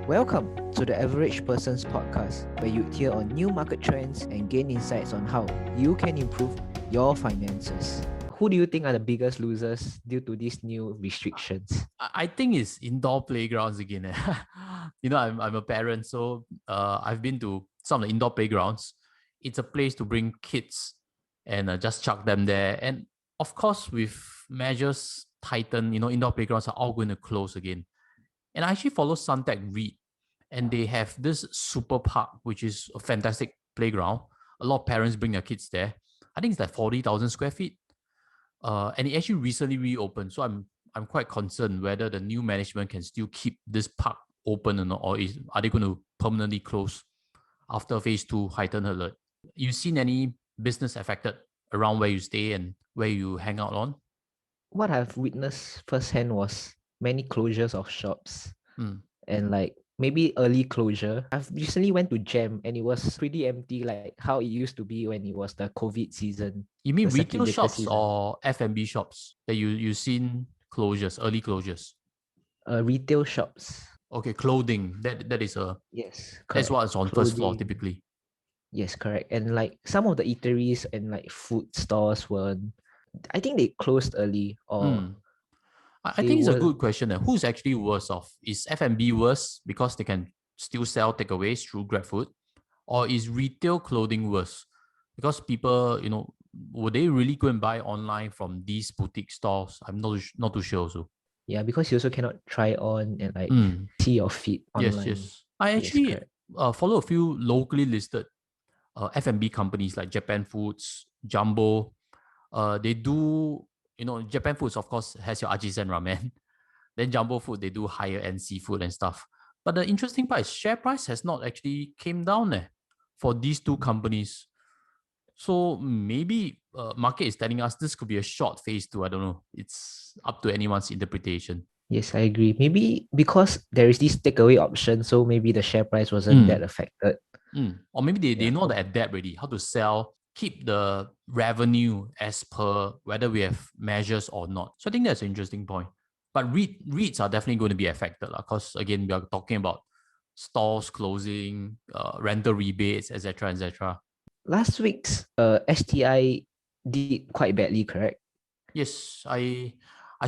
Welcome to the Average Person's Podcast, where you hear on new market trends and gain insights on how you can improve your finances. Who do you think are the biggest losers due to these new restrictions? I think it's indoor playgrounds again. I'm a parent, so I've been to some of the indoor playgrounds. It's a place to bring kids and just chuck them there. And of course, with measures tightened, indoor playgrounds are all going to close again. And I actually follow Suntec REIT, and they have this super park, which is a fantastic playground. A lot of parents bring their kids there. I think it's like 40,000 square feet. And it actually recently reopened. So I'm quite concerned whether the new management can still keep this park open or not, or are they going to permanently close after phase 2 heightened alert? You seen any business affected around where you stay and where you hang out on? What I've witnessed firsthand was many closures of shops and like maybe early closure. I've recently went to Gem and it was pretty empty, like how it used to be when it was the COVID season, You the mean circuit retail breaker shops season. or F&B shops that you seen closures, early closures? Retail shops. Okay, clothing. Yes, That's correct. what's on first floor Clothing. typically. Yes, correct. And like some of the eateries and like food stores were, I think they closed early or Hmm. I they think it's a were. good question. Who's actually worse off? Is F&B worse because they can still sell takeaways through GrabFood? Or is retail clothing worse? Because people, would they really go and buy online from these boutique stores? I'm not too sure also. Yeah, because you also cannot try on and like Mm, see your feet yes, online. yes. I Yes, actually correct. follow a few locally listed F&B companies like Japan Foods, Jumbo. They do, Japan Foods, of course, has your Ajisen ramen. Then Jumbo Food, they do higher end seafood and stuff. But the interesting part is share price has not actually came down for these two companies. So maybe market is telling us this could be a short phase two. I don't know. It's up to anyone's interpretation. Yes, I agree. Maybe because there is this takeaway option, so maybe the share price wasn't that Mm, affected. Or maybe they Yeah. know the adapt already, how to sell, keep the revenue as per whether we have measures or not. So I think that's an interesting point. But REITs are definitely going to be affected because again, we are talking about stores closing, rental rebates, etc., etc. Last week's STI did quite badly, correct? Yes, I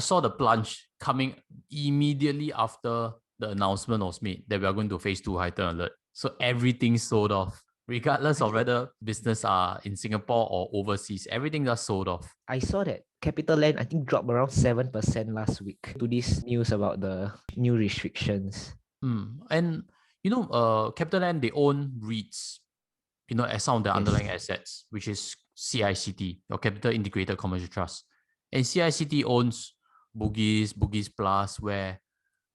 saw the plunge coming immediately after the announcement was made that we are going to phase 2 heightened alert. So everything sold off, regardless of whether business are in Singapore or overseas. Everything just sold off. I saw that Capital Land I think dropped around 7% last week to this news about the new restrictions. And CapitaLand, they own REITs, as some of the Yes. underlying assets, which is CICT, or Capital Integrated Commercial Trust. And CICT owns Bugis Plus, where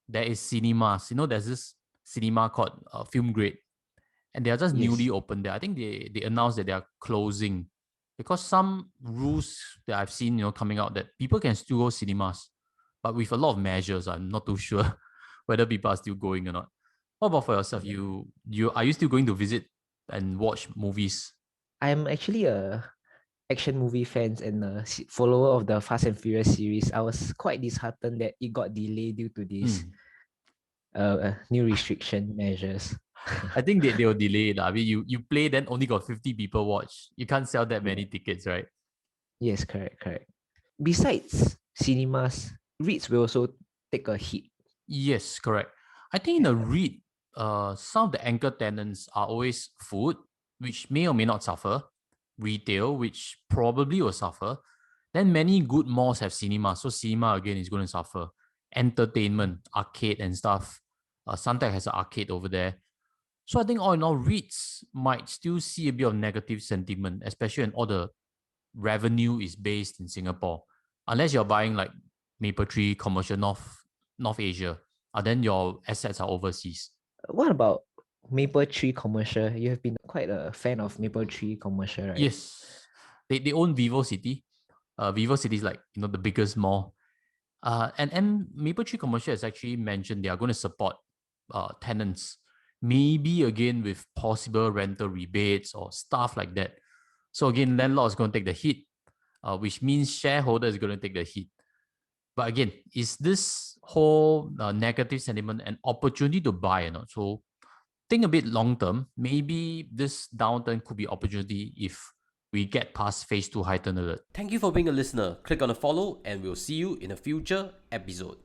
there is cinemas. There's this cinema called Film Grade, and they are just newly Yes. opened there. I think they announced that they are closing because some rules that I've seen, coming out that people can still go cinemas, but with a lot of measures. I'm not too sure whether people are still going or not. What about for yourself? Yeah. You are you still going to visit and watch movies? I'm actually a action movie fans and a follower of the Fast and Furious series. I was quite disheartened that it got delayed due to these Hmm. new restriction measures. I think they will delay it. I mean, you play, then only got 50 people watch. You can't sell that Yeah. many tickets, right? Yes, correct, correct. Besides cinemas, REITs will also take a hit. Yes, correct. I think in a REIT, some of the anchor tenants are always food, which may or may not suffer, retail, which probably will suffer. Then many good malls have cinema, so cinema again is going to suffer. Entertainment, arcade and stuff. Suntec has an arcade over there. So I think all in all, REITs might still see a bit of negative sentiment, especially when all the revenue is based in Singapore. Unless you're buying like Mapletree, Commercial North Asia, then your assets are overseas. What about Maple Tree Commercial? You have been quite a fan of Maple Tree Commercial, right? Yes, they own Vivo City. Vivo City is like the biggest mall. And Mapletree Commercial has actually mentioned they are going to support tenants, maybe again with possible rental rebates or stuff like that. So again, landlord is going to take the hit, which means shareholder is going to take the hit. But again, is this whole negative sentiment an opportunity to buy or not? So think a bit long term. Maybe this downturn could be opportunity if we get past phase 2 heightened alert. Thank you for being a listener. Click on the follow and we'll see you in a future episode.